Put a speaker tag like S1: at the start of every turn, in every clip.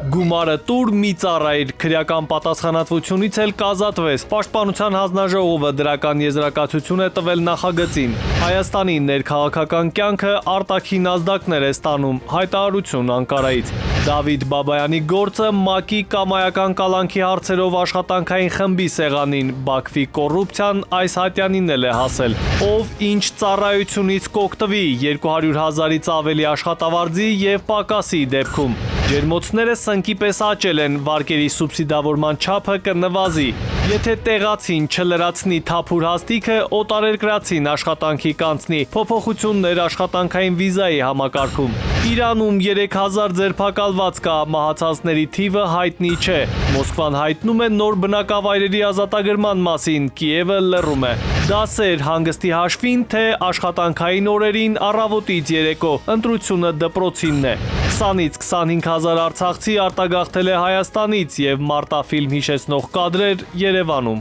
S1: Գումարը տուր մի ծառայիր, քրեական պատասխանատվությունից էլ կազատվես։ Պաշտպանության հանձնաժողովը դրական եզրակացություն է տվել նախագծին։ Հայաստանի ներքաղաքական կյանքը արտաքին ազդակներ է ստանում, հայտարարություն Անկարայից։ Դավիթ Բաբայանի գործը ՄԱԿ-ի կամայական կալանքի հարցերով աշխատանքային խմբի սեղանին, Բաքվի կոռուպցիան այս հատյանին էլ է հասել։ Ով ինչ ծառայությունից կօգտվի 200,000-ից ավելի աշխատավարձի եւ պակասի դեպքում։ Ջերմոցները սնկի պես աճել են, վարկերի սուբսիդավորման չափը կնվազի։ Եթե տեղացին չլրացնի թափուր հաստիքը, օտարերկրացին աշխատանքի կանցնի, փոփոխություններ աշխատանքային վիզայի համակարգում։ Իրանում 3000 ձերբակալված կա, մահացածների թիվը հայտնի չէ։ Մոսկվան հայտնում է նոր բնակավայրերի ազատագրման մասին, Կիևը լռում է։ Դասեր հանգստի հաշվին, թե աշխատանքային օրերին առավոտից երեկո, ընտրությունը դպրոցինն է։ 20-ից 25,000 արցախցի արտագաղթել է Հայաստանից եւ մարտաֆիլմ հիշեցնող կադրեր Երևանում։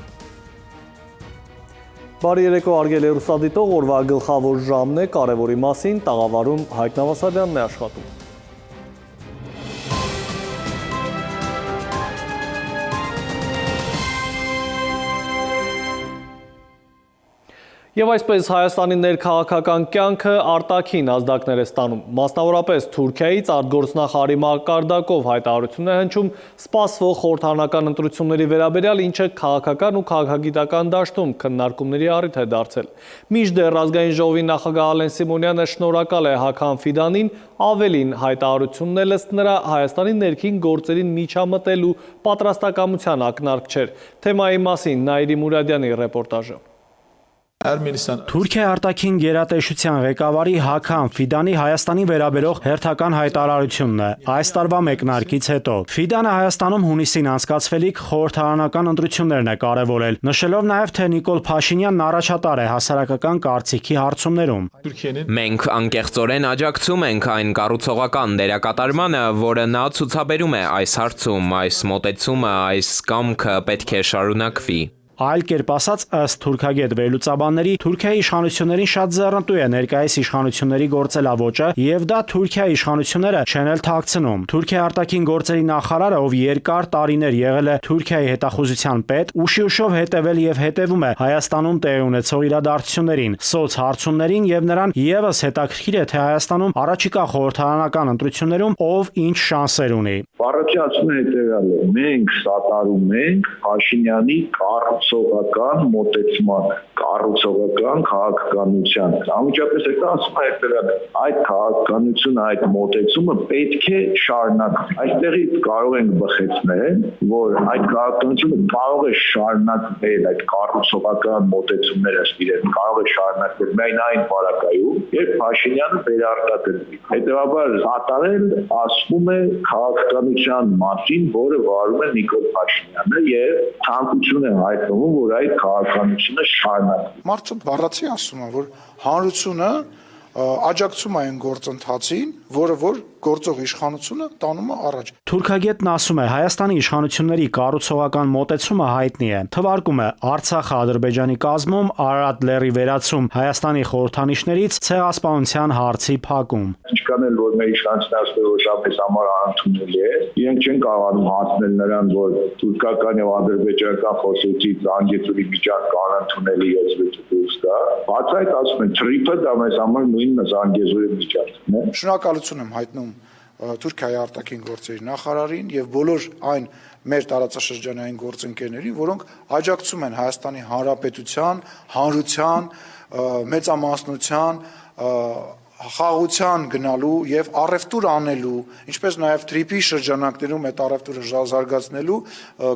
S1: Բարի երեկո, արգել հեռուստադիտող, օրվա գլխավոր ժամն է, կարևորի մասին տաղավարում Հայկ Նավասարյանն է աշխատում։ Եվ այսպես Հայաստանի ներքաղաքական կյանքը արտաքին ազդակներ է ստանում։ Մասնավորապես Թուրքիայից արտգործնախարարի մակարդակով հայտարարություն է հնչում սպասվող խորհրդարանական ընտրությունների վերաբերյալ, ինչը քաղաքական ու քաղաքագիտական դաշտում քննարկումների առիթ է դարձել։ Մինչդեռ Ազգային ժողովի նախագահ Ալեն Սիմոնյանը շնորհակալ է Հաքան Ֆիդանին, ավելին հայտարարությունն է ըստ նրա Հայաստանի ներքին գործերին միջամտելու պատրաստակամության ակնարկ չէր։ Թեմայի մասին Նաիրի Մուրադյանի ռեպորտաժը։
S2: Թուրքիայի արտաքին գերատեսչության ղեկավարի Հաքան Ֆիդանի Հայաստանի վերաբերող հերթական հայտարարությունն է այս տարվա մեկնարկից հետո։ Ֆիդանը Հայաստանում հունիսին անցկացվելիք խորհրդարանական ընտրություններն է կարևորել, նշելով նաև, թե Նիկոլ Փաշինյանն առաջատար է հասարակական կարծիքի հարցումներում։
S3: Մենք անկեղծորեն աջակցում ենք այն կառուցողական դերակատարմանը, որը նա ցուցաբերում է այս հարցում, այս մոտեցումը, այս կամքը պետք է շարունակվի։
S2: Այլ կերպ ասած, ըստ թուրքագետ վերլուծաբանների, Թուրքիայի իշխանություններին շատ ձեռնտու է ներկայիս իշխանությունների գործելավոճը, եւ դա Թուրքիայի իշխանությունները չեն էլ թաքցնում։ Թուրքիայի արտաքին գործերի նախարարը, ով երկար տարիներ եղել է Թուրքիայի հետախուզության պետ, ուշիուշով հետևել եւ հետևում է Հայաստանում տեղի ունեցող իրադարձություններին, սոցհարցումներին եւ նրան եւս հետաքրքիր է, թե Հայաստանում առաջիկա խորհրդարանական ընտրություններում ով ինչ շանսեր ունի։
S4: Առաջացնում է հետեւյալը. մենք սատարում ենք Փաշինյանի կառուցողական մոտեցման, կառուցողական քաղաքականության։ Անմիջապես այդ ասում է հետեւյալը. այդ քաղաքականությունը, այդ մոտեցումը պետք է շարունակվի։ Այստեղից կարող ենք բխեցնել, որ այդ քաղաքականությունը կարող է շարունակվել, այդ կառուցողական մոտեցումները իրեն կարող է շարունակվել միայն այն բարակայում, երբ Փաշինյանը վերարտադրվի։ Հետևաբար սատարել ասվում է քաղաքականության մասին, որը վարում է Նիկոլ Փաշինյանը եւ ցանկություն է հայտնում, որ այդ քաղաքականությունը շարունակվի։
S5: Մարդը բառացի ասում է, որ հանրությունը աջակցում է այն գործընթացին, որը որ գործող իշխանությունը տանում է առաջ։
S2: Թուրքագետն ասում է, Հայաստանի իշխանությունների կառուցողական մոտեցումը հայտնի է։ Թվարկում է Արցախը Ադրբեջանի կազմում, Արարատ լեռի վերացում Հայաստանի խորհրդանիշներից ցեղասպանության հարցի փակում։
S4: Ինչքան էլ որ մեր իշխանությունները որոշապես համար անընդունելի է, իրենք չեն կարողանում հասնել նրան, որ թուրքական եւ ադրբեջանական խոսեցի Զանգեզուրի միջանցք անընդունելի դուրս գա։ Բաց այդ ասում են, թրիփը դա մեզ համար նույն Զանգեզուրի միջանցքն է։
S5: Շնորհակալություն եմ հայտնում Թուրքիայի արտաքին գործերի նախարարին եւ բոլոր այն մեր տարածաշրջանային գործընկերներին, որոնք աջակցում են Հայաստանի Հանրապետության, հանրության, մեծամասնության, խաղաղության գնալու եւ առևտուր անելու, ինչպես նաեւ թրիփի շրջանակներում այդ առևտուրը զարգացնելու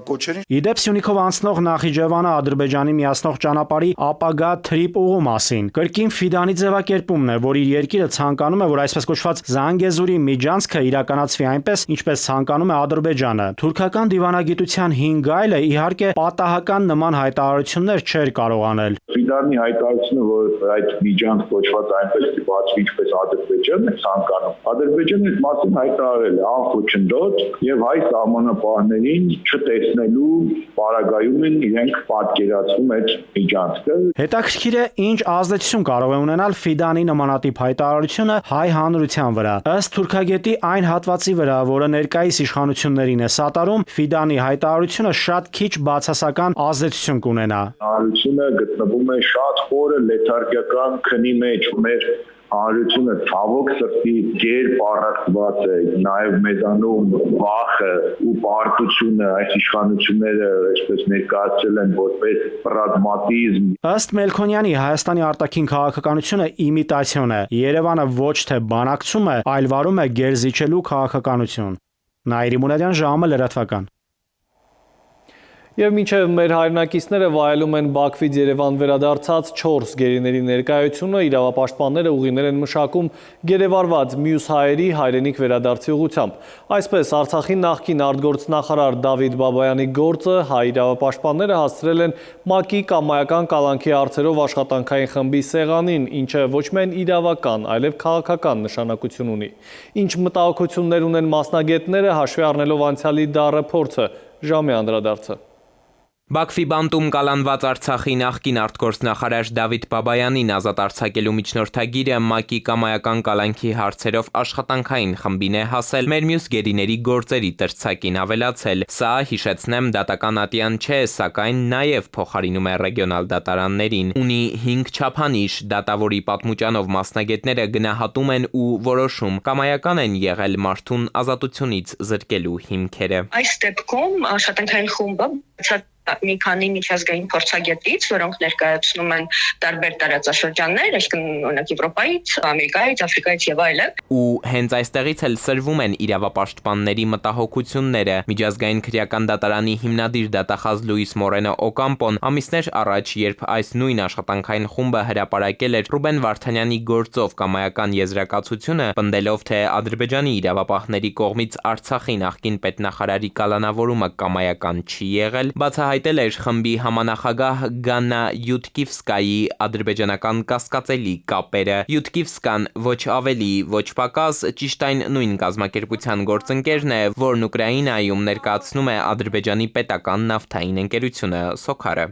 S5: կոչերին։
S2: Իդեպ Սյունիքով անցնող Նախիջևանը Ադրբեջանի միացնող ճանապարհի ապագա թրիփ ուղու մասին։ Կրկին Ֆիդանի ձևակերպումն է, որ իր երկիրը ցանկանում է, որ այսպես կոչված Զանգեզուրի միջանցքը իրականացվի այնպես, ինչպես ցանկանում է Ադրբեջանը։ Թուրքական դիվանագիտության 5 գայլը իհարկե պատահական նման հայտարարություններ չէր կարող անել։
S4: Ֆիդանի հայտարարությունը, որ այդ միջանց կոչված այնպես բացվի ինչպես Ադրբեջանը ցանկանում։ Ադրբեջանը այդ մասին հայտարարել է անխոչնդոտ եւ հայ սահմանապահներին չտեսնելու պարագայում են իրենք պատկերացնում այդ միջանցքը։
S2: Հետաքրքիր է, ինչ ազդեցություն կարող է ունենալ Ֆիդանի նմանատիպ հայտարարությունը հայ հանրության վրա։ Ըստ թուրքագետի այն հատվածի վրա, որը ներկայիս իշխանություններին է սատարում, Ֆիդանի հայտարարությունը շատ քիչ բացասական ազդեցություն կունենա։
S4: Հանրությունը գտնվում է շատ խորը լեթարգիական քնի մեջ, մեր հանրությունը ցավոք սրտի գերպառակտված է, նաև մեզանում վախը ու պարտությունը այս իշխանությունները այսպես ներկայացրել են որպես պրագմատիզմ։
S2: Ըստ Մելքոնյանի, Հայաստանի արտաքին քաղաքականությունը իմիտացիոն է։ Երևանը ոչ թե բանակցում է, այլ վարում է գերզիչելու քաղաքականություն։ Նաիրի Մուրադյան, ժամը լրատվական։
S1: Եվ մինչև մեր հայրենակիցները վայելում են Բաքվից Երևան վերադարձած 4 գերիների ներկայությունը, իրավապաշտպանները ուղիներ են մշակում գերեվարված մյուս հայերի հայրենիք վերադարձի ուղղությամբ։ Այսպես, Արցախի նախկին արտգործնախարար Դավիթ Բաբայանի գործը հայ իրավապաշտպանները հասցրել են ՄԱԿ-ի կամայական կալանքի հարցերով աշխատանքային խմբի սեղանին, ինչը ոչ միայն իրավական, այլև քաղաքական նշանակություն ունի։ Ինչ մտահոգություններ ունեն մասնագետները, հաշվի առնելով անցյալի դառը փորձը, ժամի անդրադարձը։
S3: Բաքվի բանտում կալանված Արցախի նախկին արտգործնախարար Դավիթ Բաբայանին ազատ արձակելու միջնորդագիրը ՄԱԿ-ի կամայական կալանքի հարցերով աշխատանքային խմբին է հասել, մեր մյուս գերիների գործերի տրցակին ավելացել։ Սա, հիշեցնեմ, դատական ատյան չէ, սակայն նաև փոխարինում է ռեգիոնալ դատարաններին։ Ունի 5 չափանիշ, դատավորի պատմուճանով մասնագետները գնահատում են ու որոշում, կամայական են եղել մարդուն ազատությունից զրկելու հիմքերը։
S6: Այս դեպքում աշխատանքային խումբը մի քանի միջազգային փորձագետից, որոնք ներկայացնում են տարբեր տարածաշրջաններ, այսինքն օրինակ Եվրոպայից, Ամերիկայից, Աֆրիկայից եւ այլն։
S3: Ու հենց այստեղից էլ սրվում են իրավապաշտպանների մտահոգությունները։ Միջազգային քրեական դատարանի հիմնադիր դատախազ Լուիս Մորենո Օկամպոն ամիսներ առաջ, երբ այս նույն աշխատանքային խումբը հրապարակել էր Ռուբեն Վարդանյանի գործով կամայական եզրակացությունը, պնդելով, թե Ադրբեջանի իրավապահների կողմից Արցախի նախկին պետնախարարի կալանավորումը կամայական չի եղել, հայտել էր խմբի համանախագահ Գաննա Յուտկիվսկայի ադրբեջանական կասկածելի կապերը։ Յուտկիվսկան ոչ ավելի, ոչ պակաս ճիշտ այն նույն կազմակերպության գործընկերն է, որն Ուկրաինայում ներկայացնում է Ադրբեջանի պետական նավթային ընկերությունը Սոքարը։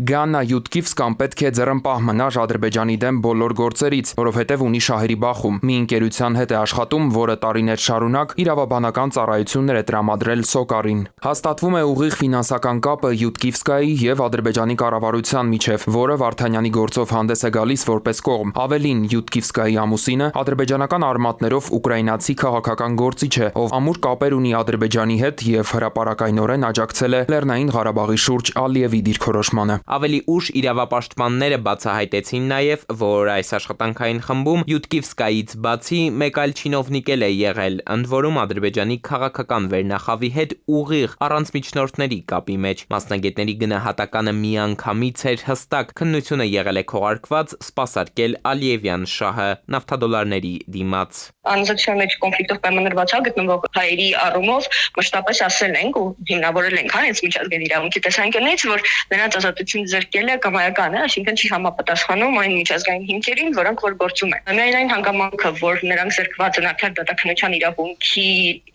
S7: Գաննա Յուտկիվսկան պետք է ձեռնպահ մնար Ադրբեջանի դեմ բոլոր գործերից, որովհետև ունի շահերի բախում։ Մի ընկերության հետ է աշխատում, որը տարիներ շարունակ իրավաբանական ծառայություններ է տրամադրել Սոկարին։ Հաստատվում է ուղիղ ֆինանսական կապը Յուտկիվսկայի եւ Ադրբեջանի կառավարության միջև, որը Վարդանյանի գործով հանդես է գալիս որպես կողմ։ Ավելին, Յուտկիվսկայի ամուսինը ադրբեջանական արմատներով ուկրաինացի քաղաքական գործիչ է, ով ամուր կապեր ունի Ադրբեջանի հետ եւ հրապարակայնորեն աջակցել է Լեռնային Ղարաբաղի շուրջ Ալիևի դիրքորոշմանը։
S3: Ավելի ուշ իրավապաշտպանները բացահայտեցին նաեւ, որ այս աշխատանքային խմբում Յուտկիվսկայից բացի մեկ այլ չինովնիկ է եղել, ընդ որում Ադրբեջանի քաղաքական վերնախավի հետ ուղիղ առանց միջնորդների կապի մեջ։ Մասնագետների գնահատականը միանգամից էր հստակ, քննությունը եղել է քողարկված սպասարկել Ալիևյան շահը նավթադոլարների դիմաց։
S6: Անձնության մեջ կոնֆլիկտով պայմանավորված գտնվող հայերի առումով մշտապես ասել ենք ու հիմնավորել ենք հենց միջազգային իրավունքի տեսանկյունից, որ նրանց ազատություն զրկելը կամայական է, այսինքն չի համապատասխանում այն միջազգային հիմքերին, որոնք որ գործում են։ Միայն այն հանգամանքը, որ նրանք զրկված են արդար դատաքննության իրավունքի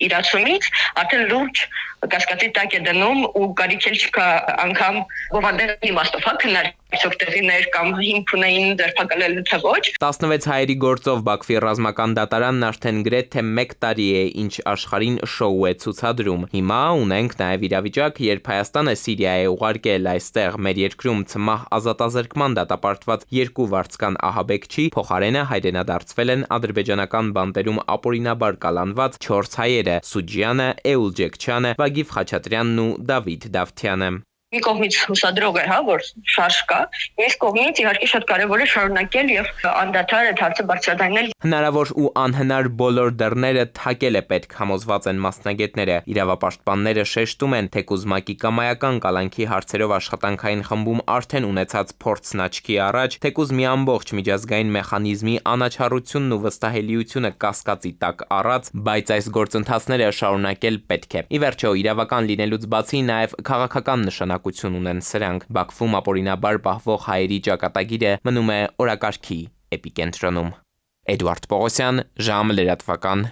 S6: իրացումից, արդեն լուրջ կասկածի տակ է դնում ու կարիք էլ չկա անգամ բովանդերի իմաստով քննարկող տեղիներ կամ հիմք ունեին ձերբակալել թե ոչ։
S3: 16 հայերի գործով Բաքվի ռազմական դատարանն արդեն գրեթե 1 տարի է, ինչ աշխարհին շոու է ցուցադրում։ Հիմա ունենք նաև իրավիճակ, երբ Հայաստանը Սիրիա է ուղարկել այստեղ մեր երկրում ցմահ ազատազրկման դատապարտված 2 վարձկան ահաբեկչի, փոխարենը հայրենադարձվել են ադրբեջանական բանտերում ապօրինաբար կալանված 4 հայերը՝ Սուջյանը, Էուլ Ջեկչյանը, Վագիվ Խաչատրյանն ու Դավիթ Դավթյանը։
S6: Մի կողմից հուսադրող է, որ շարժ կա, մյուս կողմից իհարկե շատ կարևոր է շարունակել եւ անդադար այդ հարցը բարձրացնել։
S3: Հնարավոր ու անհնար բոլոր դռները թակել է պետք, համոզված են մասնագետները։ Իրավապաշտպանները շեշտում են, թեկուզ ՄԱԿ-ի կամայական կալանքի հարցերով աշխատանքային խմբում արդեն ունեցած փորձն աչքի առաջ, թեկուզ մի ամբողջ միջազգային մեխանիզմի անաչառությունն ու վստահելիությունը կասկածի տակ առած, բայց այս գործընթացները շարունակել պետք է։ Ի վերջո, իրավական լինելուց բացի նաև քաղաքական նշանակություն ունեն սրանք։ Բաքվում ապօրինաբար պահվող հայերի ճակատագիրը մնում է օրակարգի էպիկենտրոնում։ Էդուարդ Պողոսյան, ժամ լրատվական։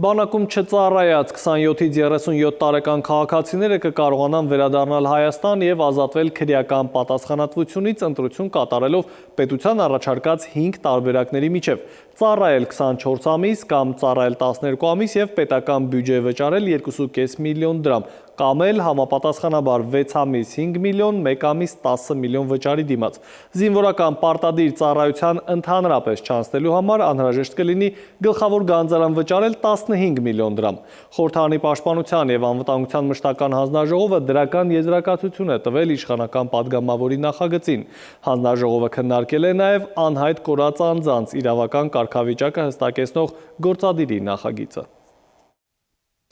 S1: Բանակում չծառայած 27-ից 37 տարեկան քաղաքացիները կկարողանան վերադառնալ Հայաստան եւ ազատվել քրեական պատասխանատվությունից ընտրություն կատարելով պետության առաջարկած 5 տարբերակների միջև։ Ծառայել 24 ամիս կամ ծառայել 12 ամիս եւ պետական բյուջե վճարել 2.5 միլիոն դրամ, կամ էլ համապատասխանաբար 6 ամիս 5 միլիոն, 1 ամիս 10 միլիոն վճարի դիմաց։ Զինվորական պարտադիր ծառայության ընդհանրապես չանցնելու համար անհրաժեշտ կլինի գլխավոր գանձարան վճարել 15 միլիոն դրամ։ Խորհրդարանի պաշտպանության եւ անվտանգության մշտական հանձնաժողովը դրական եզրակացություն է տվել իշխանական падգամավորի նախագծին։ Հանձնաժողովը քննարկել է նաեւ անհայտ կորած անձանց իրավական կարգավիճակը հստակեցնող գործադիրի նախագիծը։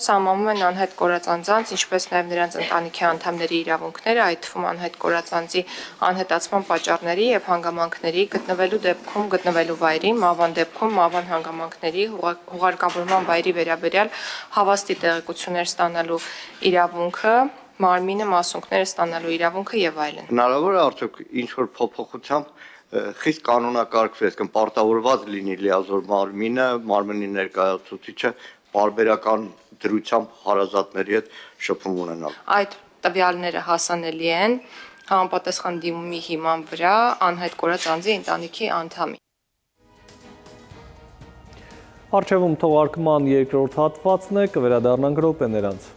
S8: Սահմանում են անհայտ կորած անձանց, ինչպես նաև նրանց ընտանիքի անդամների իրավունքները, այդ թվում անհայտ կորած անձի անհետացման պատճառների եւ հանգամանքների գտնվելու դեպքում գտնվելու վայրի, մահվան դեպքում մահվան հանգամանքների, հուղարկավորման վայրի վերաբերյալ հավաստի տեղեկություններ ստանալու իրավունքը, մարմինը մասունքները ստանալու իրավունքը եւ այլն։
S9: Հնարավոր է արդյոք ինչ-որ փոփոխությամբ խիստ կանոնակարգվի, այսինքն պարտավորված լինի լիազոր մարմինը, մարմնի ներկայացուցիչը պարբերական դրությամբ հարազատների հետ շփում ունենալ։
S8: Այդ տվյալները հասանելի են համապատասխան դիմումի հիման վրա անհայտ կորած անձի ընտանիքի անդամի։
S1: Առջևում թողարկման երկրորդ հատվածն է, կվերադառնանք րոպեներանց։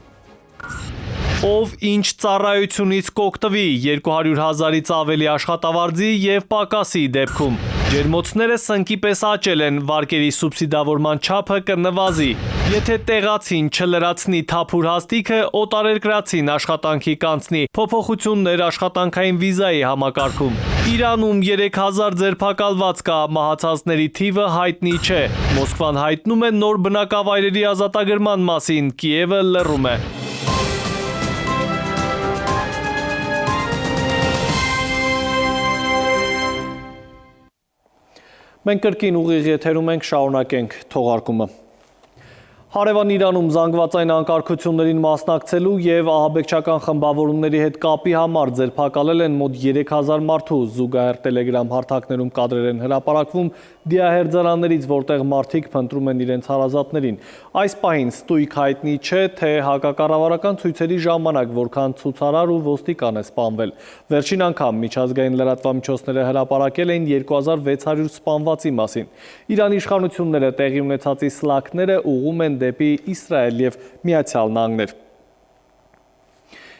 S1: Ով ինչ ծառայությունից կօգտվի 200,000-ից ավելի աշխատավարձի եւ պակասի դեպքում։ Ջերմոցները սնկի պես աճել են, վարկերի սուբսիդավորման չափը կնվազի։ Եթե տեղացին չլրացնի թափուր հաստիքը, օտարերկրացին աշխատանքի կանցնի, փոփոխություններ աշխատանքային վիզայի համակարգում։ Իրանում 3000 ձերբակալված կա, մահացածների թիվը հայտնի չէ։ Մոսկվան հայտնում է նոր բնակավայրերի ազատագրման մասին, Կիևը լռում է։ Մենք կրկին ուղիղ եթերում ենք, շարունակենք թողարկումը։ Հարևան Իրանում զանգվածային անկարգություններին մասնակցելու եւ ահաբեկչական խմբավորումների հետ կապի համար ձերբակալել են մոտ 3000 մարդու, զուգահեռ Telegram հարթակներում կադրեր են հրապարակվում դիահերձարաններից, որտեղ մարդիկ փնտրում են իրենց հարազատներին։ Այս պահին ստույգ հայտնի չէ, թե հակակառավարական ցույցերի ժամանակ որքան ցուցարար ու ոստիկան է սպանվել։ Վերջին անգամ միջազգային լրատվամիջոցները հրապարակել էին 2600 սպանվածի մասին։ Իրանի իշխանությունները տեղի ունեցածի սլաքները ուղղում են դեպի Իսրայել եւ Միացյալ Նահանգներ։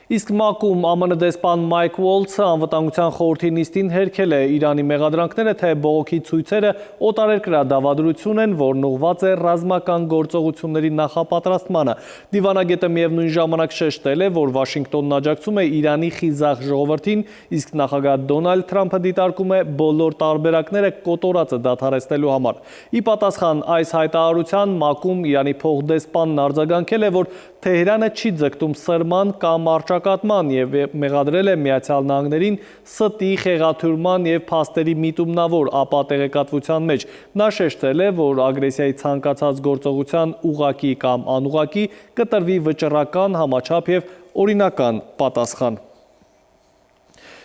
S1: Իսկ ՄԱԿ-ում ԱՄՆ դեսպան Մայք Ուոլցը անվտանգության խորհրդի նիստին հերքել է Իրանի մեղադրանքները, թե բողոքի ցույցերը օտարերկրյա դավադրություն են, որն ուղղված է ռազմական գործողությունների նախապատրաստմանը։ Դիվանագետը միևնույն ժամանակ շեշտել է, որ Վաշինգտոնն աջակցում է Իրանի խիզախ ժողովրդին, իսկ նախագահ Դոնալդ Թրամփը դիտարկում է բոլոր տարբերակները կոտորածը դադարեցնելու համար։ Ի պատասխան այս հայտարարության ՄԱԿ-ում Իրանի փոխդեսպանն արձագանքել է, որ Թեհրանը չի ձգտում սրման կամ առճակատման եւ մեղադրել է Միացյալ Նահանգներին ստի, խեղաթյուրման եւ փաստերի միտումնավոր ապատեղեկատվության մեջ։ Նա շեշտել է, որ ագրեսիայի ցանկացած գործողության ուղղակի կամ անուղղակի կտրվի վճռական, համաչափ եւ օրինական պատասխան։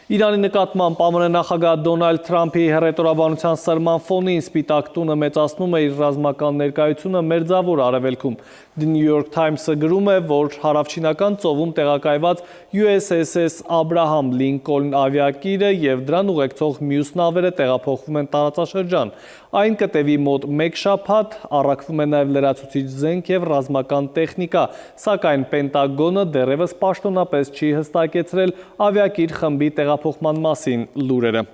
S1: Իրանի նկատմամբ ԱՄՆ նախագահ Դոնալդ Թրամփի հռետորաբանության սրման ֆոնին Սպիտակ տունը մեծացնում է իր ռազմական ներկայությունը Մերձավոր Արևելքում։ The New York Times-ը գրում է, որ հարավչինական ծովում տեղակայված USS Abraham Lincoln ավիակիրը եւ դրան ուղեկցող մյուս նավերը տեղափոխվում են տարածաշրջան։ Այն կտևի մոտ 1 շաբաթ, առաքվում է նաև լրացուցիչ զենք եւ ռազմական տեխնիկա, սակայն Պենտագոնը դեռևս պաշտոնապես չի հստակեցրել ավիակիր խմբի տեղափոխման մասին լուրերը։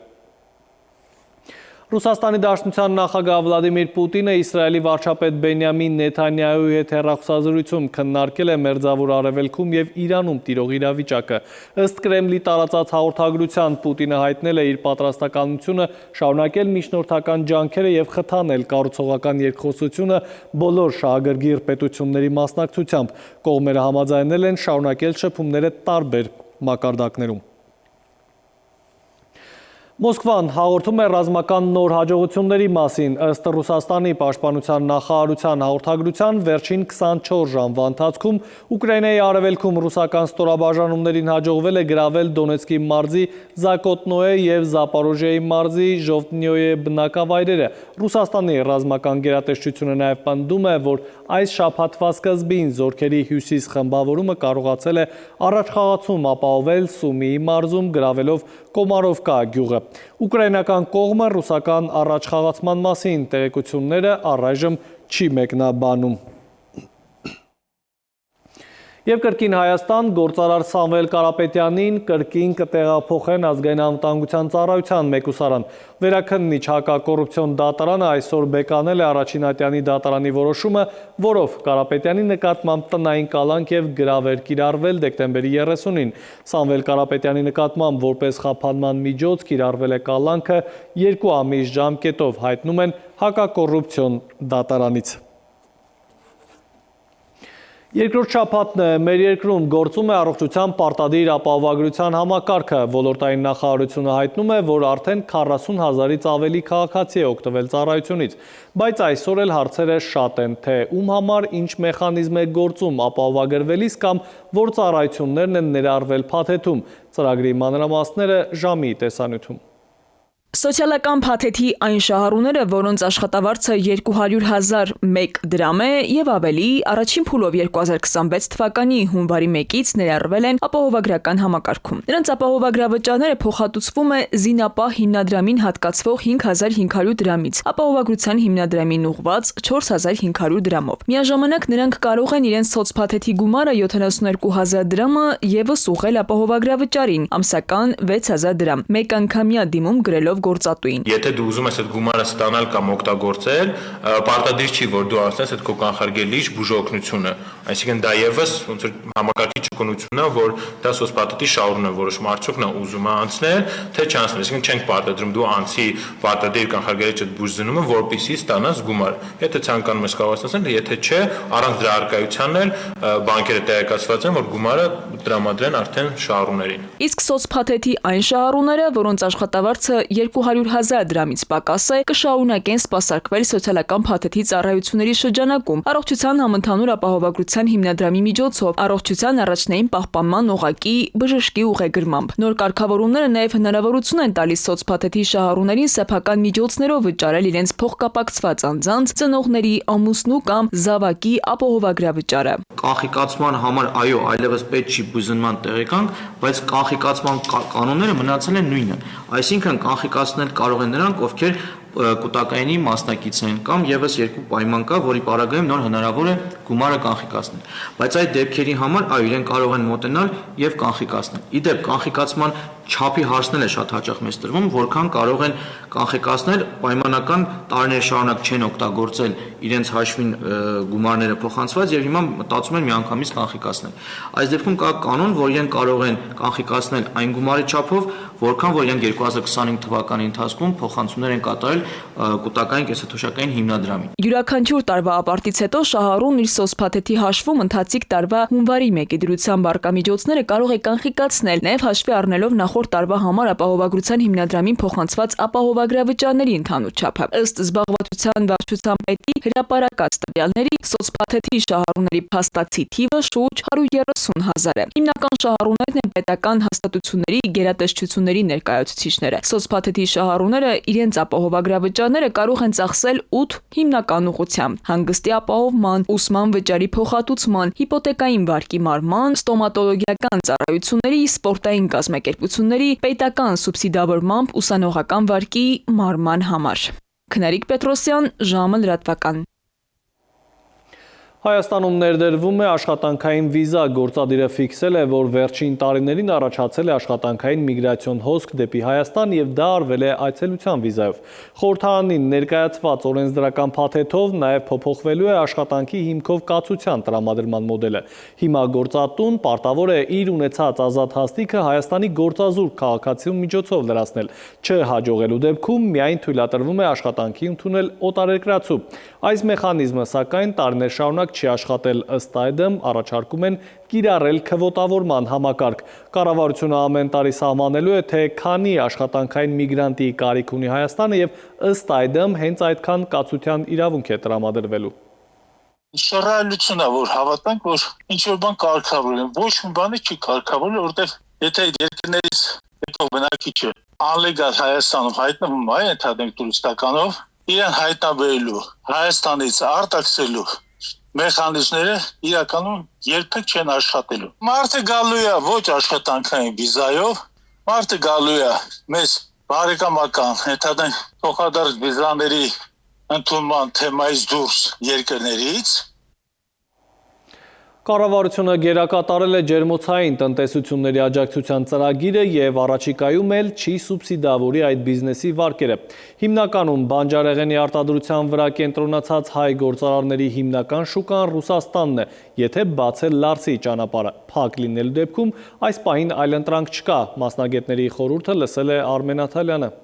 S1: Ռուսաստանի Դաշնության նախագահ Վլադիմիր Պուտինը Իսրայելի վարչապետ Բենյամին Նեթանյահուի հետ հեռախոսազրույցում քննարկել է Մերձավոր Արևելքում եւ Իրանում տիրող իրավիճակը։ Ըստ Կրեմլի տարածած հաղորդագրության Պուտինը հայտնել է իր պատրաստակամությունը շարունակել միջնորդական ջանքերը եւ խթանել կառուցողական երկխոսությունը բոլոր շահագրգիռ պետությունների մասնակցությամբ։ Կողմերը համաձայնել են շարունակել շփումները տարբեր մակարդակներում։ Մոսկվան հաղորդում է ռազմական նոր հաջողությունների մասին, ըստ Ռուսաստանի պաշտպանության նախարարության հաղորդագրության վերջին 24 ժամվա ընթացքում Ուկրաինայի արևելքում ռուսական ստորաբաժանումներին հաջողվել է գրավել Դոնեցկի մարզի Զակոտնոյե և Զապորոժիեի մարզի Ժովտնյոյե բնակավայրերը։ Ռուսաստանի ռազմական գերատեսչությունը նաև պնդում է, որ այս շաբաթվա սկզբին զորքերի հյուսիս խմբավորումը կարողացել է առաջխաղացում ապահովել Սումիի մարզում գրավելով Կոմարովկա գյուղը։ Ուկրաինական կողմը ռուսական առաջխաղացման մասին տեղեկությունները առայժմ չի մեկնաբանում։ Եվ կրկին Հայաստան գործարար Սամվել Կարապետյանին կրկին կտեղափոխեն ազգային անվտանգության ծառայության մեկուսարան։ Վերաքննիչ հակակոռուպցիոն դատարանը այսօր բեկանել է առաջին ատյանի դատարանի որոշումը, որով Կարապետյանի նկատմամբ տնային կալանք և գրավեր կիրառվել դեկտեմբերի 30-ին։ Սամվել Կարապետյանի նկատմամբ որպես խափանման միջոց կիրառվել է կալանքը 2 ամիս ժամկետով, հայտնում են հակակոռուպցիոն դատարանից։ Երկրորդ շաբաթն է, մեր երկրում գործում է առողջության պարտադիր ապահովագրության համակարգը։ Ոլորտային նախարարությունը հայտնում է, որ արդեն 40,000-ից ավելի քաղաքացի է օգտվել ծառայությունից, բայց այսօր էլ հարցերը շատ են, թե ում համար ինչ մեխանիզմ է գործում ապահովագրվելիս կամ որ ծառայություններն են ներառվել փաթեթում։ Ծրագրի մանրամասները ժամի տեսանյութում։
S10: Սոցիալական փաթեթի այն շահառուները, որոնց աշխատավարձը 200,001 դրամ է եւ ավելի, առաջին փուլով 2026 թվականի հունվարի 1-ից ներառվել են ապահովագրական համակարգում։ Նրանց ապահովագրավճարները փոխհատուցվում է զինապահ հիմնադրամին հատկացվող 5,500 դրամից, ապահովագրության հիմնադրամին ուղղված 4,500 դրամով։ Միաժամանակ նրանք կարող են իրենց սոցփաթեթի գումարը 72,000 դրամը եւս ուղղել ապահովագրավճարին, ամսական 6,000 դրամ, մեկ անգամյա դիմում գրելով գործատուին։
S11: Եթե դու ուզում ես այդ գումարը ստանալ կամ օգտագործել, պարտադիր չի, որ դու անցնես այդ քո կանխարգելիչ բուժօգնությունը։ Այսինքն դա եւս ոնց որ համակարգի ճկունությունն է, որ դա սոցփաթեթի շահառուն է որոշում արդյոք նա ուզում է անցնել, թե չանցնել։ Այսինքն չենք պարտադրում դու անցի պարտադիր կանխարգելիչ այդ բուժձնումը, որպեսզի ստանաս գումար։ Եթե ցանկանում ես կարող ես անցնել, եթե չէ, առանց դրա արկայությանն էլ բանկերը տեղեկացված են, որ գումարը տրամադրեն արդեն շահառուներին։
S10: Իսկ սոցփաթեթի այն շահառուները, որոնց աշխատավարձը 200,000 դրամից պակաս է, կշարունակեն սպասարկվել սոցիալական փաթեթի ծառայությունների շրջանակում առողջության համընդհանուր ապահովագրության հիմնադրամի միջոցով առողջության առաջնային պահպանման օղակի բժշկի ուղեգրմամբ։ Նոր կարգավորումները նաև հնարավորություն են տալիս սոցփաթեթի շահառուներին սեփական միջոցներով վճարել իրենց փոխկապակցված անձանց, ծնողների, ամուսնու կամ զավակի ապահովագրավճարը։
S12: Կանխիկացման համար այո, այլևս պետք չի բուժման տեղեկանք, բայց կանխիկացման կանոնները մնացել են նույնը։ Այսինքն կանխիկացնել կարող են նրանք, ովքեր կուտակայինի մասնակից են կամ եւս երկու պայման կա, որի պարագայում նոր հնարավոր է գումարը կանխիկացնել։ Բայց այդ դեպքերի համար այո, իրեն կարող են մոտենալ եւ կանխիկացնել։ Իդեպ կանխիկացման չափի հարցնել է շատ հաճախ մեզ տրվում, որքան կարող են կանխիկացնել, պայմանական տարիներ շարունակ չեն օգտագործել իրենց հաշվին գումարները փոխանցված եւ հիմա մտածում են միանգամից կանխիկացնել։ Այս դեպքում կա կանոն, որ իրեն կարող են կանխիկացնել այն գումարի չափով, որքան որ իրենք 2025 թվականի ընթացքում փոխանցումներ են կատարել կուտակային կենսաթոշակային հիմնադրամին։
S10: Յուրաքանչյուր տարվա ապարտից հետո շահառուն իր սոցփաթեթի հաշվում ընթացիկ տարվա հունվարի 1-ի դրությամբ արկամիջոցները կարող է կանխիկացնել, նաև հաշվի առնելով նախորդ տարվա համար ապահովագրության հիմնադրամին փոխանցված ապահովագրավճարների ընդհանուր չափը։ Ըստ զբաղվածության վարչության պետի հրապարակած տվյալների սոցփաթեթի շահառուների փաստացի թիվը շուրջ 130,000 է։ Հիմնական շահառուներն են պետական հաստատությունների, գերատեսչությունների ներկայացուցիչները։ Սոցփաթեթի շահառուները իրենց ապահովագրավճարները կարող են ծախսել 8 հիմնական ուղղությամբ՝ հանգստի ապահովման, ուսման վճարի փոխհատուցման, հիպոթեկային վարկի մարման, ստոմատոլոգիական ծառայությունների, սպորտային կազմակերպությունների, պետական սուբսիդավորմամբ ուսանողական վարկի մարման համար։ Քնարիկ Պետրոսյան, ժամը լրատվական։
S1: Հայաստանում ներդրվում է աշխատանքային վիզա, գործադիրը ֆիքսել է, որ վերջին տարիներին առաջացել է աշխատանքային միգրացիոն հոսք դեպի Հայաստան և դա արվել է այցելության վիզայով։ Խորհրդարանին ներկայացված օրենսդրական փաթեթով նաև փոփոխվելու է աշխատանքի հիմքով կացության տրամադրման մոդելը։ Հիմա գործատուն պարտավոր է իր ունեցած ազատ հաստիքը Հայաստանի գործազուրկ քաղաքացու միջոցով լրացնել։ Չհաջողելու դեպքում միայն թույլատրվում է աշխատանքի ընդունել օտարերկրացու։ Այս մեխանիզմը սակայն տարիներ շարունակ չի աշխատել ըստ այդմ, առաջարկում են կիրառել քվոտավորման համակարգ։ Կառավարությունը ամեն տարի սահմանելու է, թե քանի աշխատանքային միգրանտի կարիք ունի Հայաստանը եւ ըստ այդմ հենց այդքան կացության իրավունք է տրամադրվելու։
S13: Շռայլությունն է, որ հավատանք, որ ինչ-որ բան կարգավորել են, ոչ մի բանը չի կարգավորել, որտեղ եթե երկրներից եկող բնակիչը անլեգալ Հայաստանում հայտնվում է, ընդհանրենք տուրիստականով, իրեն հայտնաբերելու, Հայաստանից արտաքսելու մեխանիզմները իրականում երբեք չեն աշխատելու։ Մարդը գալու է ոչ աշխատանքային վիզայով, մարդը գալու է մեզ բարեկամական, ընդհանրենք փոխադարձ վիզաների ընդունման թեմայից դուրս երկրներից։
S1: Կառավարությունը գերակատարել է ջերմոցային տնտեսությունների աջակցության ծրագիրը եւ առաջիկայում էլ չի սուբսիդավորի այդ բիզնեսի վարկերը։ Հիմնականում բանջարեղենի արտադրության վրա կենտրոնացած հայ գործարարների հիմնական շուկան Ռուսաստանն է, եթե բացել Լարսի ճանապարհը։ Փակ լինելու դեպքում այս պահին այլընտրանք չկա, մասնագետների խորհուրդը լսել է Արմեն Աթալյանը։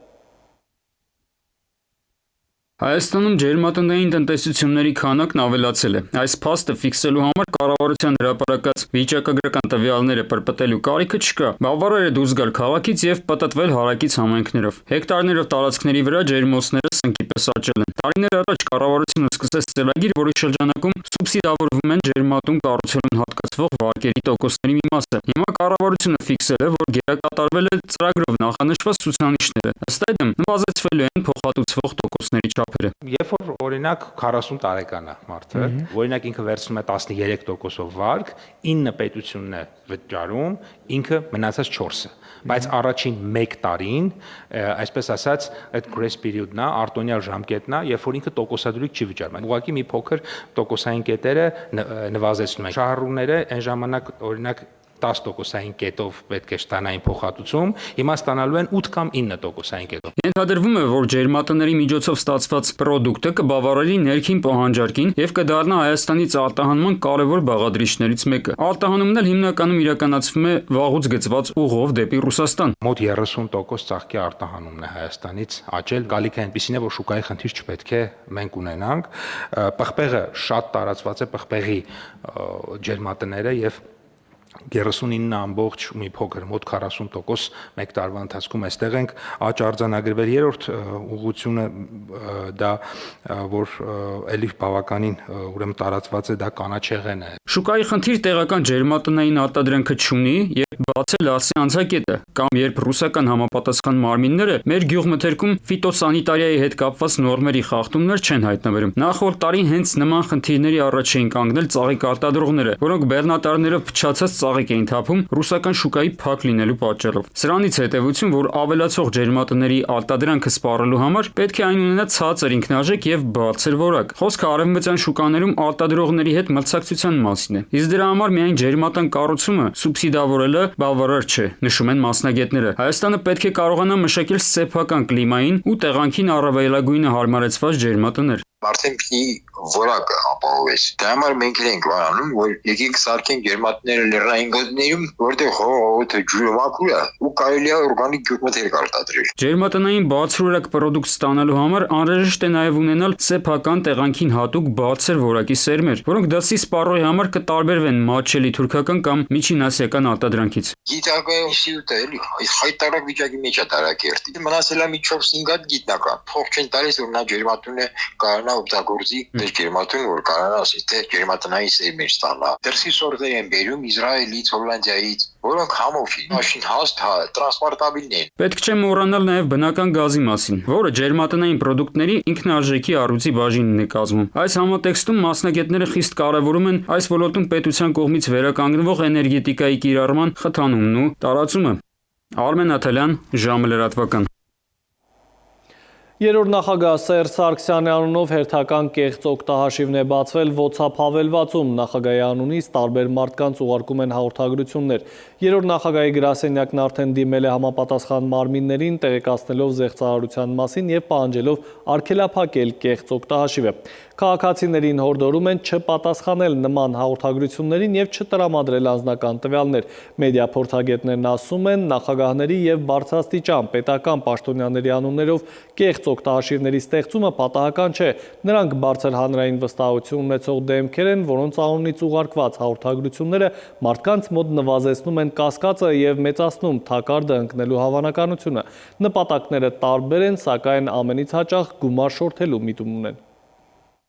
S14: Հայաստանում ջերմատնային տնտեսությունների քանակն ավելացել է։ Այս փաստը ֆիքսելու համար կառավարության հրապարակած վիճակագրական տվյալները պրպտելու կարիքը չկա։ Բավարար է դուրս գալ քաղաքից եւ պտտվել հարակից համայնքներով։ Հեկտարներով տարածքների վրա ջերմոցները սնկի պես աճել են։ Տարիներ առաջ կառավարությունը սկսեց ծրագիր, որի շրջանակում սուբսիդավորվում են ջերմատուն կառուցելուն հատկացվող վարկերի տոկոսների մի մասը։ Հիմա կառավարությունը ֆիքսել է, որ գերակատարվել է ծրագրով նախանշված ցուցանիշները։ Ըստ այդմ նվազեցվելու են փոխհատուցվող տոկոսների չափերը։
S15: Երբ որ օրինակ 40 տարեկան է մարդը, օրինակ ինքը վերցնում է 13%-ով վարկ, 9 պետությունն է վճարում, ինքը մնացած 4-ը, բայց առաջին 1 տարին, այսպես ասած, այդ grace period-ն է, արտոնյալ ժամկետն է, երբ որ ինքը տոկոսադրույք չի վճարում։ Ուղղակի մի փոքր տոկոսային կետերը նվազեցնում են։ Շահառուները այն ժամանակ օրինակ 10%-ային կետով պետք է ստանային փոխհատուցում, հիմա ստանալու են 8 կամ 9%-ային կետով։
S14: Ենթադրվում է, որ ջերմատների միջոցով ստացված պրոդուկտը կբավարարի ներքին պահանջարկին եւ կդառնա Հայաստանից արտահանման կարևոր բաղադրիչներից մեկը։ Արտահանումն էլ հիմնականում իրականացվում է վաղուց գծված ուղով դեպի Ռուսաստան։
S15: Մոտ 30% ծաղկի արտահանումն է Հայաստանից աճել, գալիքը այնպեսին է, որ շուկայի խնդիր չպետք է մենք ունենանք։ Պղպեղը շատ տարածված է, պղպեղի ջերմատները եւ 39 ամբողջ մի փոքր մոտ 40% մեկ տարվա ընթացքում այստեղ ենք աճ արձանագրվել։ Երրորդ ուղղությունը դա որ էլի բավականին ուրեմն տարածված է, դա կանաչեղենը է։
S14: Շուկայի խնդիր տեղական ջերմատնային արտադրանքը չունի, երբ բացել Լարսի անցակետը կամ երբ ռուսական համապատասխան մարմինները մեր գյուղմթերքում ֆիտոսանիտարիայի հետ կապված նորմերի խախտումներ չեն հայտնաբերում։ Նախորդ տարին հենց նման խնդիրների առաջ էին կանգնել ծաղիկ արտադրողները, որոնք բեռնատարներով փչացած ծաղիկ էին թափում ռուսական շուկայի փակ լինելու պատճառով։ Սրանից հետևություն, որ ավելացող ջերմատների արտադրանքը սպառելու համար պետք է այն ունենա ցածր ինքնարժեք եւ բարձր որակ։ Խոսքը արևմտյան շուկաներում արտադրողների հետ մրցակցության մասին է։ Իսկ դրա համար միայն ջերմատան կառուցումը սուբսիդավորելը բավարար չէ, նշում են մասնագետները։ Հայաստանը պետք է կարողանա մշակել սեփական կլիմային ու տեղանքին առավելագույնը հարմարեցված ջերմատներ։
S16: Արդեն մի որակ ապահովես։ Դա համար մենք ենք անում, որ եկեք սարքենք ջերմատները լեռնային գոտիներում, որտեղ հողը ջուրը մաքուր է ու կարելի է օրգանիկ գյուղմթերք արտադրել։
S14: Ջերմատնային բարձրորակ պրոդուկտ ստանալու համար անհրաժեշտ է նաև ունենալ սեփական տեղանքին հատուկ բարձր որակի սերմեր, որոնք դասի սպառողի համար կտարբերվեն մատչելի թուրքական կամ միջինասիական արտադրանքից։
S16: Գիտական ինստիտուտը էլի հայտարարակ վիճակի մեջ է տարակերտի։ Մնացել է մի 4-5 հատ գիտնական։ Փող չեն տալիս, որ նա ջերմատունը կարողանա օգտագործի դեր ջերմատուն, որ կարողանա ասի թե ջերմատնային սերմեր ստանա։ Դրսի սորտեր են բերում Իսրայելից, Հոլանդիայից, որոնք համոփի, մաշին հաստ տրանսպորտաբիլն են։
S14: Պետք չէ մոռանալ նաև բնական գազի մասին, որը ջերմատնային պրոդուկտների ինքնարժեքի առյուծի բաժինն է կազմում։ Այս համատեքստում մասնագետները խիստ կարևորում են այս ոլորտում պետության կողմից վերականգնվող էներգետիկայի կիրառման խթանումն ու տարածումը։ Արմեն Աթալյան, ժամը լրատվական։
S1: Երրորդ նախագահ Սերժ Սարգսյանի անունով հերթական կեղծ օգտահաշիվն է բացվել WhatsApp հավելվածում։ Նախագահի անունից տարբեր մարդկանց ուղարկում են հաղորդագրություններ։ Երրորդ նախագահի գրասենյակն արդեն դիմել է համապատասխան մարմիններին, տեղեկացնելով զեղծարարության մասին եւ պահանջելով արգելափակել կեղծ օգտահաշիվը։ Քաղաքացիներին հորդորում են չպատասխանել նման հաղորդագրություններին եւ չտրամադրել անձնական տվյալներ։ Մեդիա փորձագետներն ասում են, նախագահների եւ բարձրաստիճան պետական պաշտոնյաների անուններով կեղծ օգտահաշիվների ստեղծումը պատահական չէ։ Նրանք բարձր հանրային վստահություն ունեցող դեմքեր են, որոնց անունից ուղարկված հաղորդագրությունները մարդկանց մոտ նվազեցնում են կասկածը եւ մեծացնում թակարդը ընկնելու հավանականությունը։ Նպատակները տարբեր են, սակայն ամենից հաճախ գումար շորթելու միտում ունեն։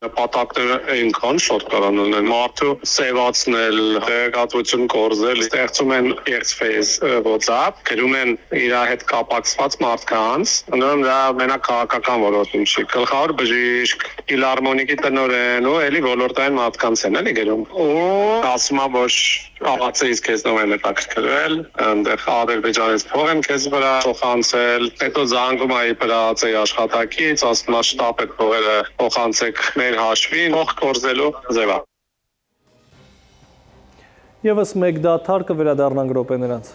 S17: Նպատակները այնքան շատ կարան ունեն, մարդու սևացնել, տեղեկատվություն կորզել, ստեղծում են X-Face WhatsApp, գրում են իր հետ կապակցված մարդկանց, անդրում դա մենակ քաղաքական ոլորտում չի, գլխավոր բժիշկ, ֆիլհարմոնիկի տնօրեն ու էլի ոլորտային մարդկանց են էլի գրում։ Ու ասում եմ, որ աղացեից քեզնով են հետաքրքրվել, այնտեղ Ադրբեջանից փող են քեզ վրա փոխանցել, հետո զանգում այ բրացի աշխատակից, ասում է շտապ այդ փողերը փոխանցեք հաշվին, փող կորզելու ձևա։
S1: Եվս մեկ դադար կվերադառնանք րոպեներանց։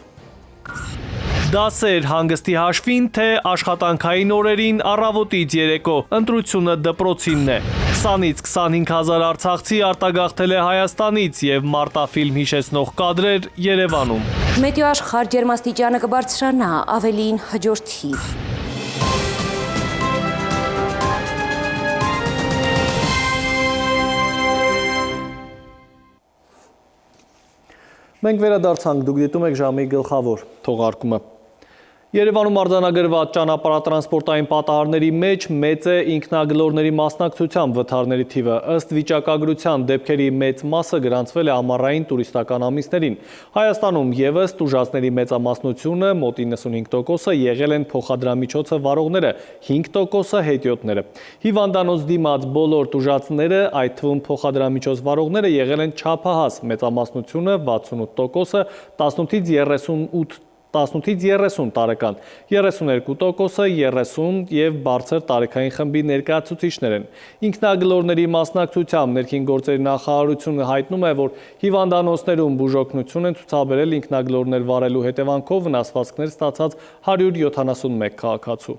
S1: Դասեր հանգստի հաշվին, թե աշխատանքային օրերին առավոտից երեկո, ընտրությունը դպրոցինն է։ 20-ից 25 հազար արցախցի արտագաղթել է Հայաստանից և մարտաֆիլմ հիշեցնող կադրեր Երևանում։
S18: Մեթեոաշխարհ ջերմաստիճանը կբարձրանա, ավելին հաջորդիվ։
S1: Մենք վերադարձանք, դուք դիտում եք ժամի գլխավոր թողարկումը։ Երևանում արձանագրված ճանապարհատրանսպորտային պատահարների մեջ մեծ է ինքնագլորների մասնակցությամբ վթարների թիվը։ Ըստ վիճակագրության դեպքերի մեծ մասը գրանցվել է ամառային տուրիստական ամիսներին։ Հայաստանում ևս տուժածների մեծամասնությունը, մոտ 95%-ը եղել են փոխադրամիջոցը վարողները, 5%-ը հետիոտները։ Հիվանդանոց դիմաց բոլոր տուժածները, այդ թվում փոխադրամիջոց վարողները եղել են չափահաս, մեծամասնությունը 68%-ը 18-ից 30 տարեկան, 32%-ը 30 և բարձր տարեքային խմբի ներկայացուցիչներ են։ Ինքնագլորների մասնակցությամբ ներքին գործերի նախարարությունը հայտնում է, որ հիվանդանոցներում բուժօգնություն են ցուցաբերել ինքնագլորներ վարելու հետևանքով վնասվածքներ ստացած 171 քաղաքացու։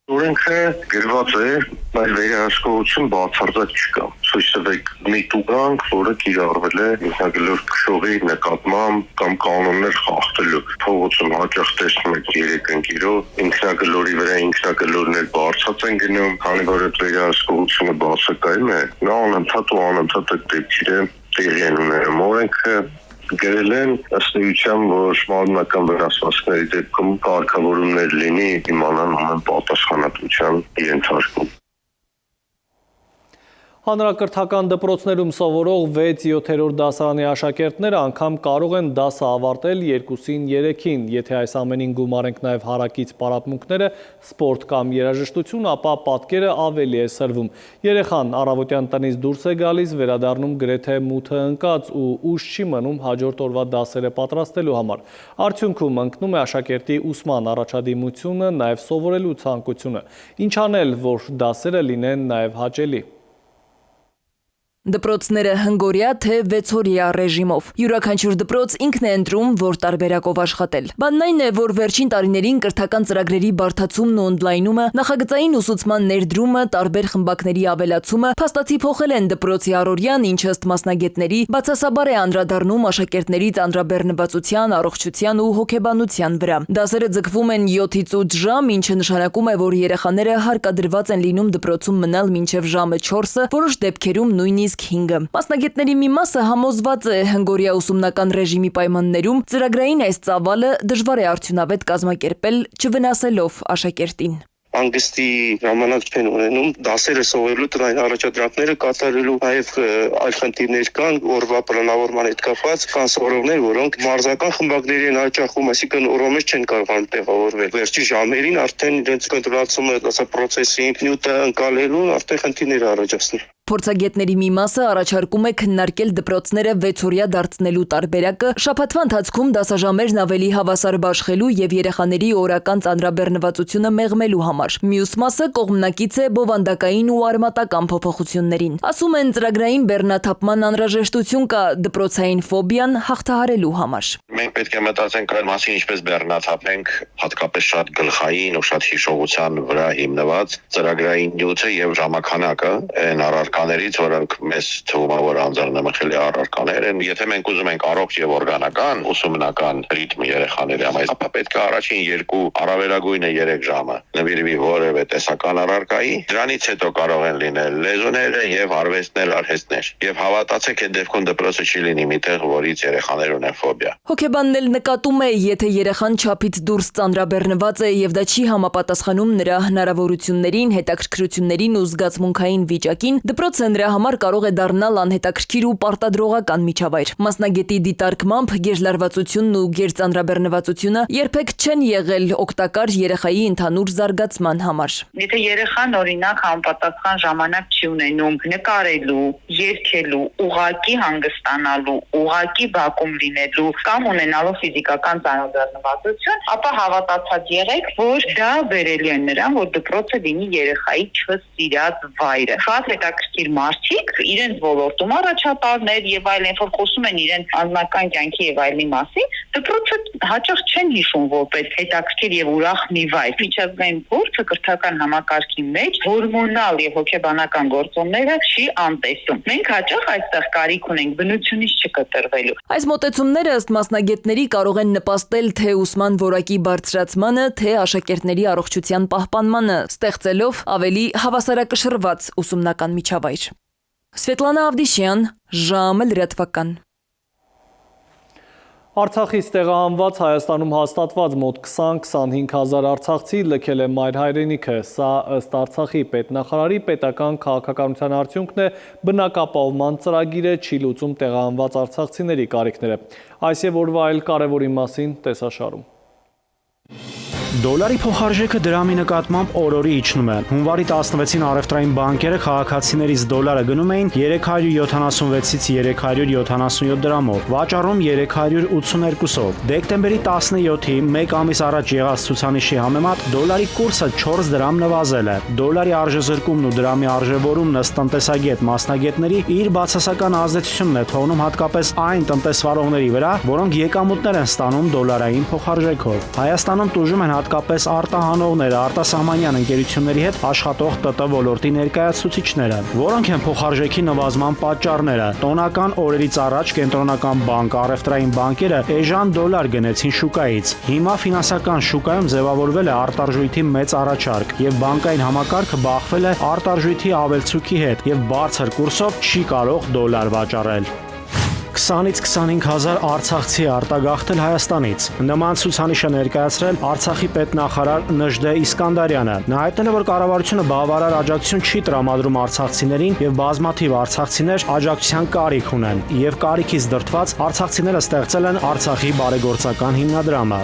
S19: Օրենքը գրված է, բայց վերահսկողություն բացարձակ չկա։ Ցույց տվեք մի տուգանք, որը կիրառվել է ինքնագլոր քշողի նկատմամբ կամ կանոններ խախտելու։ Փողոցում հաճախ տեսնում եք 3 ընկերով ինքնագլորի վրա ինքնագլորներ բարձած են գնում, քանի որ այդ վերահսկողությունը բացակայում է, նա անընդհատ այդ դեպքերը տեղի են ունենում։ Օրենքը գրել են ըստ էության, որ մարմնական վնասվածքների դեպքում կարգավորումներ լինի, իմանան ամեն պատասխանատվության ենթարկում։
S1: Հանրակրթական դպրոցներում սովորող 6-7-րդ դասարանի աշակերտները անգամ կարող են դասը ավարտել 2-ին 3-ին, եթե այս ամենին գումարենք նաև հարակից պարապմունքները, սպորտ կամ երաժշտություն, ապա պատկերը ավելի է սրվում։ Երեխան առավոտյան տնից դուրս է գալիս, վերադառնում գրեթե մութը ընկած ու ուշ չի մնում հաջորդ օրվա դասերը պատրաստելու համար։ Արդյունքում ընկնում է աշակերտի ուսման առաջադիմությունը, նաև սովորելու ցանկությունը։ Ինչ անել, որ դասերը լինեն նաև հաճելի։
S10: Դպրոցները հնգորյա թե 6-օրյա ռեժիմով։ Յուրաքանչյուր դպրոց ինքն է ընտրում, որ տարբերակով աշխատել։ Բանն այն է, որ վերջին տարիներին կրթական ծրագրերի բարդացումն ու օնլայնումը, նախագծային ուսուցման ներդրումը, տարբեր խմբակների ավելացումը փաստացի փոխել են դպրոցի առօրյան, ինչը ըստ մասնագետների բացասաբար է անդրադառնում աշակերտների ծանրաբեռնվածության, առողջության ու հոգեբանության վրա։ Դասերը ձգվում են 7-ից 8 ժամ, ինչը նշանակում է, որ երեխաները հարկադրված են լինում դպրոցում մնալ մինչև ժամը 4-ը, որոշ դեպքերում նույնիսկ 5-ը։ Մասնագետների մի մասը համոզված է հնգորյա ուսումնական ռեժիմի պայմաններում ծրագրային այս ծավալը դժվար է արդյունավետ կազմակերպել, չվնասելով աշակերտին։
S19: Հանգստի ժամանակ չեն ունենում, դասերը սովորելու, տնային առաջադրանքները կատարելու, նաև այլ խնդիրներ կան, օրվա պլանավորման հետ կապված, կան սովորողներ, որոնք մարզական խմբակների են հաճախում, այսինքն օրվա մեջ չեն կարողանում տեղավորվել։ Վերջի ժամերին արդեն իրենց կընտրացումը, process-ի նյութը ընկալելուն արդեն խնդիրներ առաջացնում։
S10: Փորձագետների մի մասը առաջարկում է քննարկել դպրոցները 6-օրյա դարձնելու տարբերակը, շաբաթվա ընթացքում դասաժամերն ավելի հավասար բաշխելու և երեխաների օրական ծանրաբեռնվածությունը մեղմելու համար։ Մյուս մասը կողմնակից է բովանդակային ու արմատական փոփոխություններին։ Ասում են, ծրագրային բեռնաթափման անհրաժեշտություն կա դպրոցային ֆոբիան հաղթահարելու համար։
S19: Մենք պետք է մտածենք այն մասին, ինչպես բեռնաթափենք հատկապես շատ գլխային ու շատ հիշողության վրա հիմնված ծրագրային նյութը եւ ժամանականակը այն առարկա երեխաներից, որոնք մեզ թվում է, որ անձեռնմխելի առարկաներ են, եթե մենք ուզում ենք առողջ եւ օրգանական ուսումնական ռիթմ երեխաների համար, ապա պետք է առաջին 2 առավելագույնը 3 ժամը նվիրվի որևէ տեսական առարկայի, դրանից հետո կարող են լինել լեզուները եւ արվեստներ, արհեստներ։ Եվ հավատացեք, այդ դեպքում դպրոցը չի լինի մի տեղ, որից երեխաներ ունեն ֆոբիա։
S10: Հոգեբանն էլ նկատում է, եթե երեխան չափից դուրս ծանրաբեռնված է եւ դա չի համապատասխանում նրա հնարավորություններին, հետաքրքրություններին ու զգացմունքային վիճակին, դպրոցը նրա համար կարող է դառնալ անհետաքրքիր ու պարտադրողական միջավայր։ Մասնագետի դիտարկմամբ գերլարվածությունն ու գերծանրաբեռնվածությունը երբեք չեն եղել օգտակար երեխայի ընդհանուր զարգացման համար։
S20: Եթե երեխան օրինակ համապատասխան ժամանակ չի ունենում նկարելու, երգելու, ուղակի հանգստանալու, ուղակի բակում լինելու կամ ունենալու ֆիզիկական ծանրաբեռնվածություն, ապա հավատացած եղեք, որ դա բերելի է նրան, որ դպրոցը լինի երեխայի չսիրած վայրը։ Շատ հետաքրքիր մարդիկ իրենց ոլորտում առաջատարներ եւ այլն, որ խոսում են իրենց անձնական կյանքի եւ այլնի մասին, դպրոցը հաճախ չեն հիշում որպես հետաքրքիր եւ ուրախ մի վայր։ Միջազգային փորձը կրթական համակարգի մեջ հորմոնալ եւ հոգեբանական գործոնները չի անտեսում։ Մենք հաճախ այստեղ կարիք ունենք բնությունից չկտրվելու։
S10: Այս մոտեցումները ըստ մասնագետների կարող են նպաստել թե ուսման որակի բարձրացմանը, թե աշակերտների առողջության պահպանմանը, ստեղծելով ավելի հավասարակշռված ուսումնական միջավայր։ Սվետլանա Ավդիշյան, ժամը լրատվական։
S1: Արցախից տեղահանված Հայաստանում հաստատված մոտ 20-25 հազար արցախցի լքել է մայր հայրենիքը։ Սա ըստ Արցախի պետնախարարի պետական քաղաքականության արդյունքն է, բնակապահովման ծրագիրը չի լուծում տեղահանված արցախցիների կարիքները։ Այս եւ օրվա այլ կարևորի մասին տեսաշարում։
S2: Դոլարի փոխարժեքը դրամի նկատմամբ օր-օրի իջնում է։ Հունվարի 16-ին առևտրային բանկերը քաղաքացիներից դոլարը գնում էին 376-ից 377 դրամով, վաճառում 382-ով։ Դեկտեմբերի 17-ի 1 ամիս առաջ եղած ցուցանիշի համեմատ դոլարի կուրսը 4 դրամ նվազել է։ Դոլարի արժեզրկումն ու դրամի արժևորումն ըստ տնտեսագետ մասնագետների իր բացասական ազդեցությունն է թողնում հատկապես այն տնտեսվարողների վրա, որոնք եկամուտներ են ստանում դոլարային փոխարժեքով։ Հայաստանում տուժում են հատկապես արտահանողները, արտասահմանյան ընկերությունների հետ աշխատող ՏՏ ոլորտի ներկայացուցիչները, որոնք են փոխարժեքի նվազման պատճառները։ Տոնական օրերից առաջ կենտրոնական բանկ, առևտրային բանկերը էժան դոլար գնեցին շուկայից։ Հիմա ֆինանսական շուկայում ձևավորվել է արտարժույթի մեծ առաջարկ եւ բանկային համակարգը բախվել է արտարժույթի ավելցուկի հետ եւ բարձր կուրսով չի կարող դոլար վաճառել։ 20-ից 25 հազար արցախցի արտագաղթել Հայաստանից։ Նման ցուցանիշը ներկայացրել Արցախի պետնախարար Նժդե Իսկանդարյանը։ Նա հայտնել է, որ կառավարությունը բավարար աջակցություն չի տրամադրում արցախցիներին եւ բազմաթիվ արցախցիներ աջակցության կարիք ունեն։ Եվ կարիքից դրդված արցախցիները ստեղծել են Արցախի բարեգործական հիմնադրամը։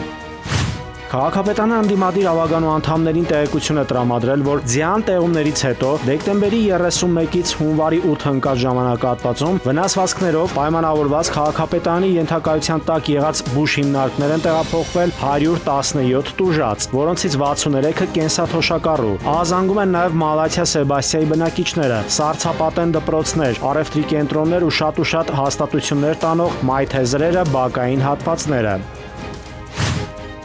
S2: Քաղաքապետարանը ընդդիմադիր ավագանու անդամներին տեղեկություն է տրամադրել, որ ձյան տեղումներից հետո դեկտեմբերի 31-ից հունվարի 8 ընկած ժամանակահատվածում վնասվածքներով պայմանավորված քաղաքապետարանի ենթակայության տակ եղած բուժ հիմնարկներ են տեղափոխվել 117 տուժած, որոնցից 63-ը կենսաթոշակառու։ Ահազանգում են նաև Մալաթիա Սեբաստիայի բնակիչները, սառցապատեն դպրոցներ, առևտրի կենտրոններ ու շատ հաստատություններ տանող մայթեզրերը, բակային հատվածները։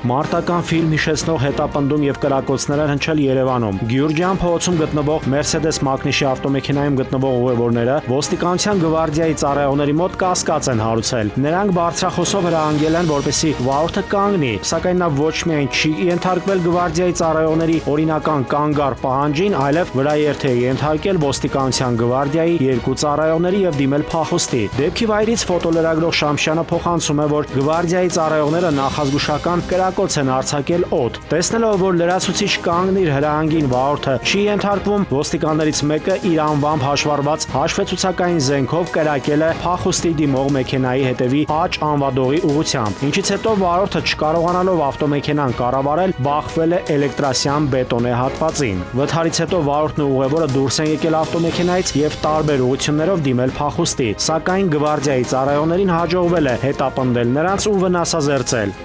S2: Մարտական ֆիլմ հիշեցնող հետապնդում եւ կրակոցներ են հնչել Երևանում։ Գյուրջյան փողոցում գտնվող Mercedes Magnus-ի ավտոմեքենայում գտնվող ուղևորները ոստիկանության գվարդիայի ծառայողների մոտ կասկած են հարուցել։ Նրանք բարձրախոսով հրահանգել են, որպեսզի վարորդը կանգնի, սակայն նա ոչ միայն չի ենթարկվել գվարդիայի ծառայողների օրինական կանգառ պահանջին, այլև վրաերթ է ենթարկել ոստիկանության գվարդիայի 2 ծառայողների եւ դիմել փախուստի։ Դեպքի վայրից ֆոտոլրագրող Շամշյանը փոխանցում է, որ գվարդիայի ծառայողները նախազգուշական կոց են արձակել օդ։ Տեսնելով, որ լրացուցիչ կանգնիր հրահանգին վարորդը չի ենթարկվում, ոստիկաններից մեկը իր անվամբ հաշվառված հաշվեցուցակային զենքով կրակել է փախուստի դիմող մեքենայի հետևի աջ անվադողի ուղղությամբ, ինչից հետո վարորդը չկարողանալով ավտոմեքենան կառավարել, բախվել է էլեկտրասյան բետոնե հատվածին։ Վթարից հետո վարորդն ու ուղևորը դուրս են եկել ավտոմեքենայից եւ տարբեր ուղղություններով դիմել փախուստի, սակայն գվարդիայի ծառայողներին հաջողվել է հետապնդել նրանց ու վնասազերծել։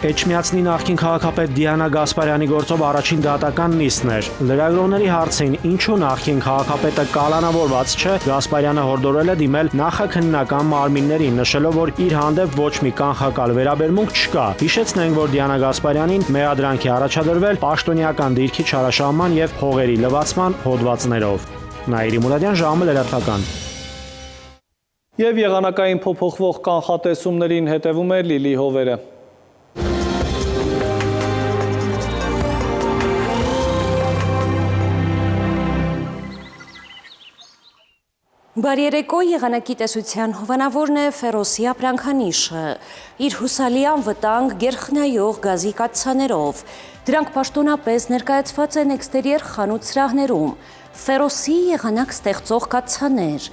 S2: Էջմիածնի նախկին քաղաքապետ Դիանա Գասպարյանի գործով առաջին դատական նիստն էր։ Լրագրողների հարցին, ինչու նախկին քաղաքապետը կալանավորված չէ, Գասպարյանը հորդորել է դիմել նախաքննական մարմիններին, նշելով, որ իր հանդեպ ոչ մի կանխակալ վերաբերմունք չկա։ Հիշեցնենք, որ Դիանա Գասպարյանին մեղադրանքի առաջադրվել պաշտոնյական դիրքի չարաշահման եւ հողերի լվացման հոդվածներով։ Նաիրի Մուրադյան, ժամը լրատվական։
S1: Եվ եղանակային փոփոխվող կանխատեսումներին հետևում է Լիլի Հովերը։
S18: Բարերեկո եղանակի տեսության հովանավորն է Ֆերոսի ապրանքանիշը, իր հուսալիան վտանգ գերխնայող գազի կաթսաներով, դրանք պաշտոնապես ներկայացված են էքստերիեր խանութ սրահներում, Ֆերոսի եղանակ ստեղծող կաթսաներ,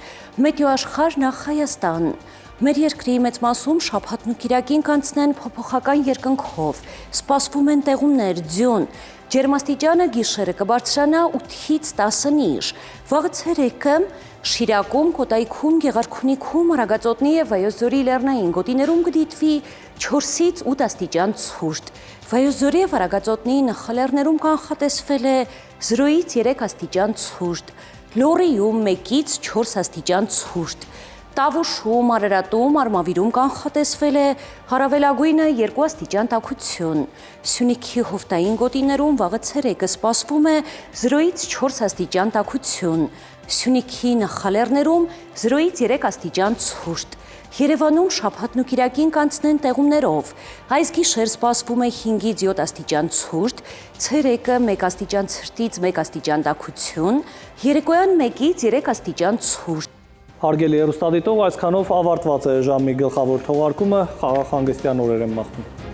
S18: Մետեոաշխարհ նախ Հայաստան, մեր երկրի մեծ մասում շաբաթն ու կիրակին կանցնեն փոփոխական երկնքով, սպասվում են տեղումներ, ձյուն, ջերմաստիճանը գիշերը կբարձրանա 8-ից 10 նիշ, վաղը ցերեկը Շիրակում, Կոտայքում, Գեղարքունիքում, Արագածոտնի եւ Վայոց ձորի լեռնային գոտիներում կդիտվի 4-ից 8 աստիճան ցուրտ։ Վայոց ձորի եւ Արագածոտնի նախալեռներում կանխատեսվել է 0-ից 3 աստիճան ցուրտ, Լոռիում 1-ից 4 աստիճան ցուրտ։ Տավուշում, Արարատում, Արմավիրում կանխատեսվել է հարավելագույնը 2 աստիճան տաքություն։ Սյունիքի հովտային գոտիներում վաղը ցերեկը սպասվում է 0-ից 4 աստիճան տաքություն։ Սյունիքի նախալեռներում 0-ից 3 աստիճան ցուրտ։ Երևանում շաբաթն ու կիրակին կանցնեն տեղումներով։ Այս գիշեր սպասվում է 5-ից 7 աստիճան ցուրտ, ցերեկը 1 աստիճան ցրտից 1 աստիճան տաքություն, երեկոյան 1-ից 3 աստիճան ցուրտ։
S1: Հարգելի հեռուստադիտող, այսքանով ավարտված է ժամի գլխավոր թողարկումը, խաղաղ հանգստյան օրեր եմ մաղթում։